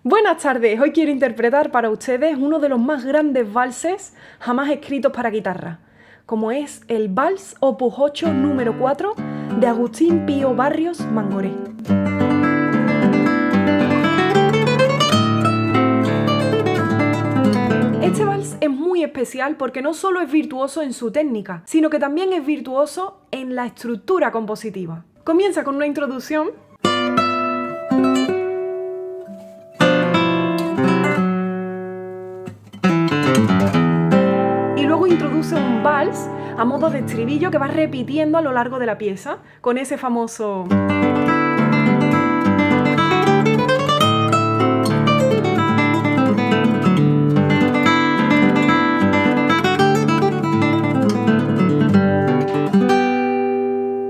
Buenas tardes, hoy quiero interpretar para ustedes uno de los más grandes valses jamás escritos para guitarra, como es el Vals Opus 8 número 4 de Agustín Pío Barrios Mangoré. Este vals es muy especial porque no solo es virtuoso en su técnica, sino que también es virtuoso en la estructura compositiva. Comienza con una introducción y luego introduce un vals a modo de estribillo que va repitiendo a lo largo de la pieza, con ese famoso...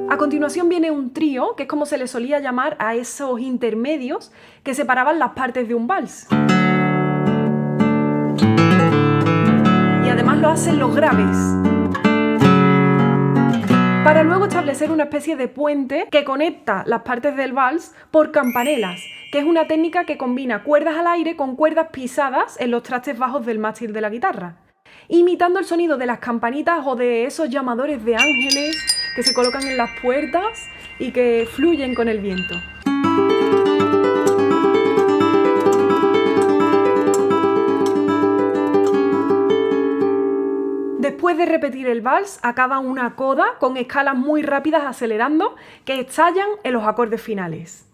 A continuación viene un trío, que es como se le solía llamar a esos intermedios que separaban las partes de un vals. Y además lo hacen los graves, para luego establecer una especie de puente que conecta las partes del vals por campanelas, que es una técnica que combina cuerdas al aire con cuerdas pisadas en los trastes bajos del mástil de la guitarra, imitando el sonido de las campanitas o de esos llamadores de ángeles que se colocan en las puertas y que fluyen con el viento. Después de repetir el vals, acaba una coda con escalas muy rápidas acelerando que estallan en los acordes finales.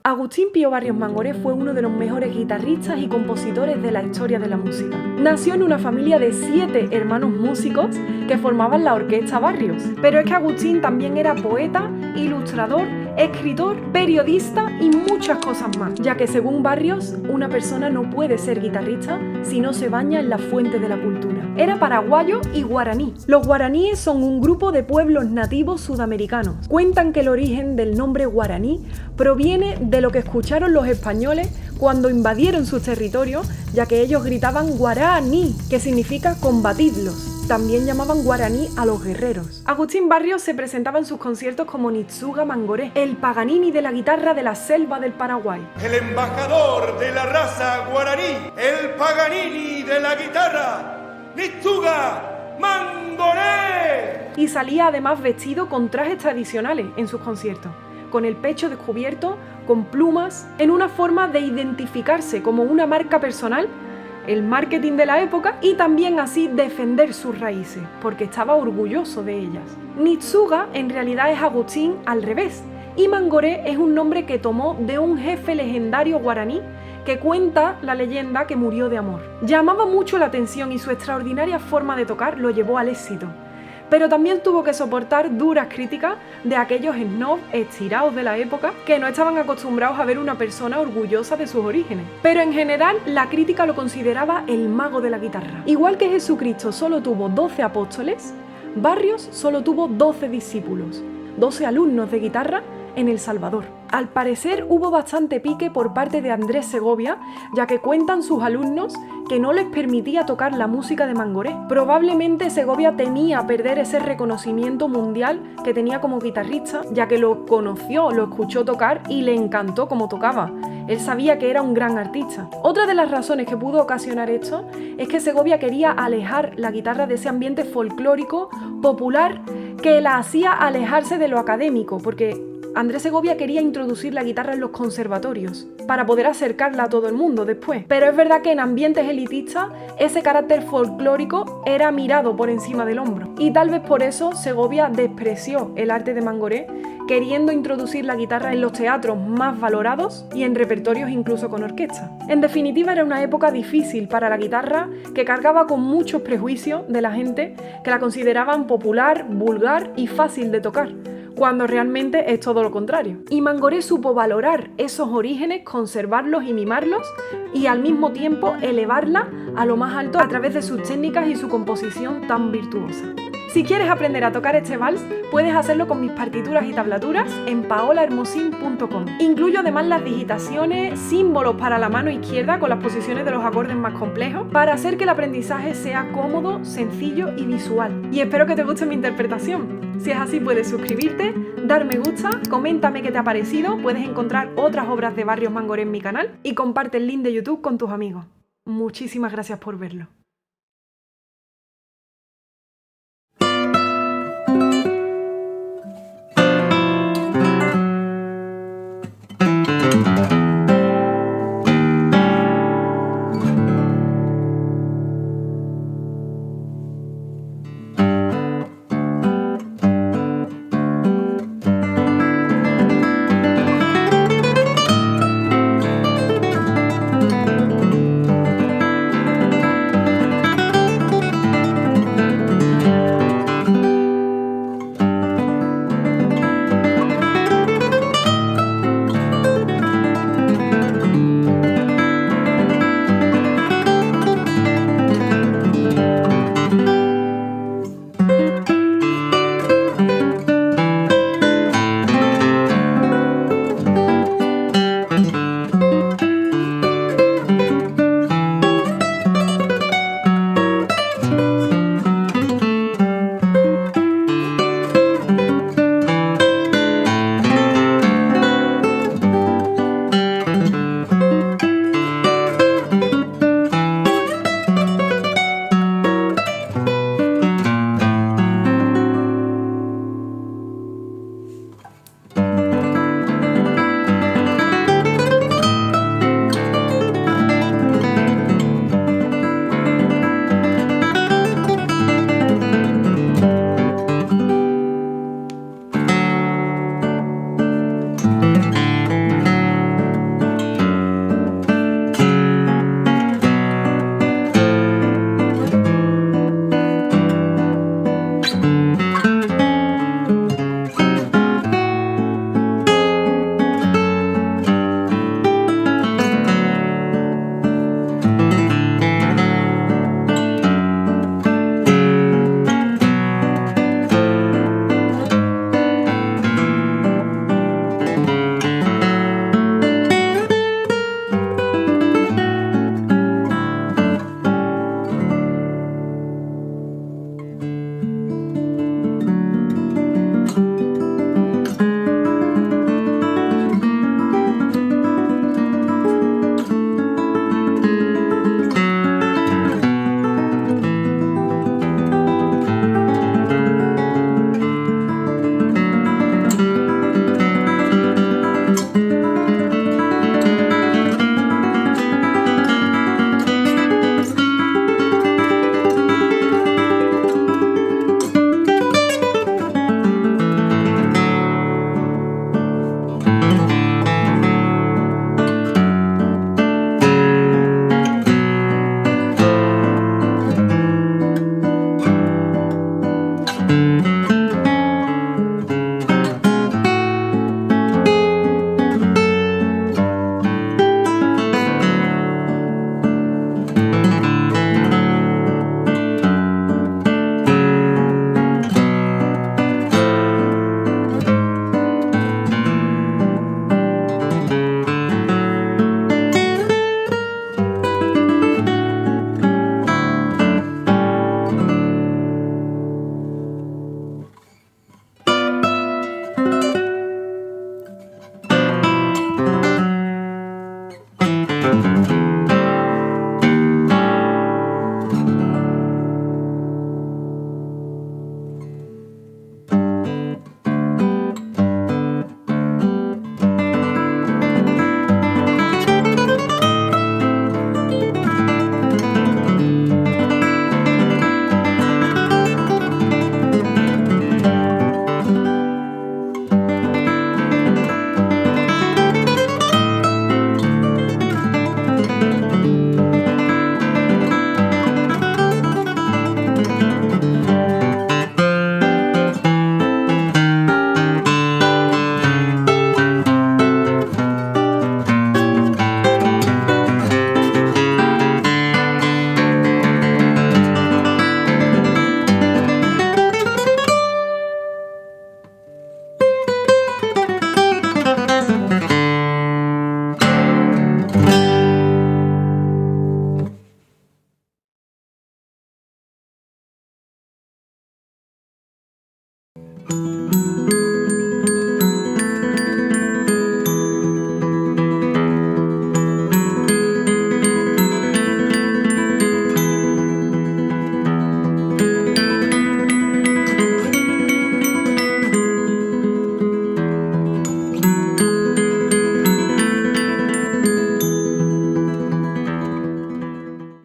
Agustín Pío Barrios Mangoré fue uno de los mejores guitarristas y compositores de la historia de la música. Nació en una familia de 7 hermanos músicos que formaban la Orquesta Barrios. Pero es que Agustín también era poeta, ilustrador, escritor, periodista y muchas cosas más, ya que según Barrios, una persona no puede ser guitarrista si no se baña en la fuente de la cultura. Era paraguayo y guaraní. Los guaraníes son un grupo de pueblos nativos sudamericanos. Cuentan que el origen del nombre guaraní proviene de lo que escucharon los españoles cuando invadieron sus territorios, ya que ellos gritaban guaraní, que significa combatidlos. También llamaban guaraní a los guerreros. Agustín Barrios se presentaba en sus conciertos como Nitsuga Mangoré, el Paganini de la guitarra de la selva del Paraguay. El embajador de la raza guaraní, el Paganini de la guitarra, Nitsuga Mangoré. Y salía además vestido con trajes tradicionales en sus conciertos, con el pecho descubierto, con plumas, en una forma de identificarse como una marca personal, el marketing de la época, y también así defender sus raíces, porque estaba orgulloso de ellas. Nitsuga en realidad es Agustín al revés, y Mangoré es un nombre que tomó de un jefe legendario guaraní que cuenta la leyenda que murió de amor. Llamaba mucho la atención y su extraordinaria forma de tocar lo llevó al éxito. Pero también tuvo que soportar duras críticas de aquellos snobs estirados de la época que no estaban acostumbrados a ver una persona orgullosa de sus orígenes. Pero en general la crítica lo consideraba el mago de la guitarra. Igual que Jesucristo solo tuvo 12 apóstoles, Barrios solo tuvo 12 discípulos, 12 alumnos de guitarra en El Salvador. Al parecer hubo bastante pique por parte de Andrés Segovia, ya que cuentan sus alumnos que no les permitía tocar la música de Mangoré. Probablemente Segovia temía perder ese reconocimiento mundial que tenía como guitarrista, ya que lo conoció, lo escuchó tocar y le encantó cómo tocaba. Él sabía que era un gran artista. Otra de las razones que pudo ocasionar esto es que Segovia quería alejar la guitarra de ese ambiente folclórico, popular, que la hacía alejarse de lo académico, porque Andrés Segovia quería introducir la guitarra en los conservatorios para poder acercarla a todo el mundo después. Pero es verdad que en ambientes elitistas ese carácter folclórico era mirado por encima del hombro. Y tal vez por eso Segovia despreció el arte de Mangoré, queriendo introducir la guitarra en los teatros más valorados y en repertorios incluso con orquesta. En definitiva, era una época difícil para la guitarra que cargaba con muchos prejuicios de la gente que la consideraban popular, vulgar y fácil de tocar, cuando realmente es todo lo contrario. Y Mangoré supo valorar esos orígenes, conservarlos y mimarlos, y al mismo tiempo elevarla a lo más alto a través de sus técnicas y su composición tan virtuosa. Si quieres aprender a tocar este vals, puedes hacerlo con mis partituras y tablaturas en paolahermosin.com. Incluyo además las digitaciones, símbolos para la mano izquierda con las posiciones de los acordes más complejos, para hacer que el aprendizaje sea cómodo, sencillo y visual. Y espero que te guste mi interpretación. Si es así, puedes suscribirte, dar me gusta, coméntame qué te ha parecido, puedes encontrar otras obras de Barrios Mangoré en mi canal y comparte el link de YouTube con tus amigos. Muchísimas gracias por verlo.